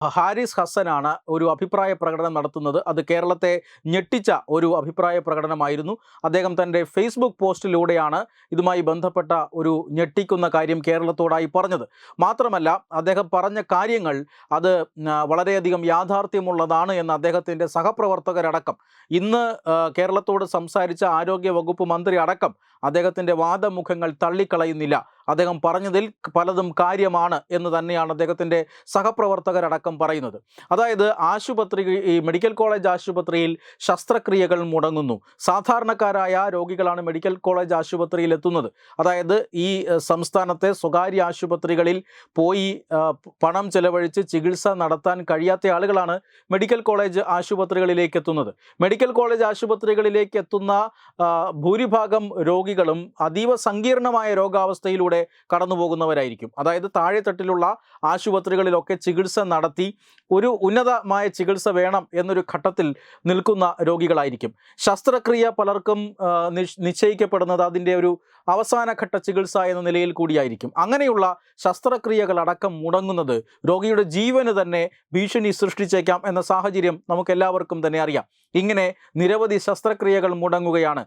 ഹാരിസ് ഹസനാണ് ഒരു അഭിപ്രായ പ്രകടനം നടത്തുന്നത്. അത് കേരളത്തെ ഞെട്ടിച്ച ഒരു അഭിപ്രായ പ്രകടനമായിരുന്നു. അദ്ദേഹം തൻ്റെ ഫേസ്ബുക്ക് പോസ്റ്റിലൂടെയാണ് ഇതുമായി ബന്ധപ്പെട്ട ഒരു ഞെട്ടിക്കുന്ന കാര്യം കേരളത്തോടായി പറഞ്ഞത്. മാത്രമല്ല, അദ്ദേഹം പറഞ്ഞ കാര്യങ്ങൾ അത് വളരെയധികം യാഥാർത്ഥ്യമുള്ളതാണ് എന്ന് അദ്ദേഹത്തിൻ്റെ സഹപ്രവർത്തകരടക്കം ഇന്ന് കേരളത്തോട് സംസാരിച്ച ആരോഗ്യ വകുപ്പ് മന്ത്രി അടക്കം അദ്ദേഹത്തിൻ്റെ വാദമുഖങ്ങൾ തള്ളിക്കളയുന്നില്ല. അദ്ദേഹം പറഞ്ഞതിൽ പലതും കാര്യമാണ് എന്ന് തന്നെയാണ് അദ്ദേഹത്തിൻ്റെ സഹപ്രവർത്തകരടക്കം പറയുന്നത്. അതായത് ഈ മെഡിക്കൽ കോളേജ് ആശുപത്രിയിൽ ശസ്ത്രക്രിയകൾ മുടങ്ങുന്നു. സാധാരണക്കാരായ രോഗികളാണ് മെഡിക്കൽ കോളേജ് ആശുപത്രിയിൽ എത്തുന്നത്. അതായത് ഈ സംസ്ഥാനത്തെ സ്വകാര്യ ആശുപത്രികളിൽ പോയി പണം ചെലവഴിച്ച് ചികിത്സ നടത്താൻ കഴിയാത്ത ആളുകളാണ് മെഡിക്കൽ കോളേജ് ആശുപത്രികളിലേക്ക് എത്തുന്നത്. മെഡിക്കൽ കോളേജ് ആശുപത്രികളിലേക്ക് എത്തുന്ന ഭൂരിഭാഗം രോഗികളും അതീവ സങ്കീർണമായ രോഗാവസ്ഥയിലൂടെ കടന്നു പോകുന്നവരായിരിക്കും. അതായത് താഴെത്തട്ടിലുള്ള ആശുപത്രികളിലൊക്കെ ചികിത്സ നടത്തി ഒരു ഉന്നതമായ ചികിത്സ വേണം എന്നൊരു ഘട്ടത്തിൽ നിൽക്കുന്ന രോഗികളായിരിക്കും. ശസ്ത്രക്രിയ പലർക്കും നിശ്ചയിക്കപ്പെടുന്നത് അതിൻ്റെ ഒരു അവസാനഘട്ട ചികിത്സ എന്ന നിലയിൽ കൂടിയായിരിക്കും. അങ്ങനെയുള്ള ശസ്ത്രക്രിയകളടക്കം മുടങ്ങുന്നത് രോഗിയുടെ ജീവന് തന്നെ ഭീഷണി സൃഷ്ടിച്ചേക്കാം എന്ന സാഹചര്യം നമുക്കെല്ലാവർക്കും തന്നെ അറിയാം. ഇങ്ങനെ നിരവധി ശസ്ത്രക്രിയകൾ മുടങ്ങുകയാണ്.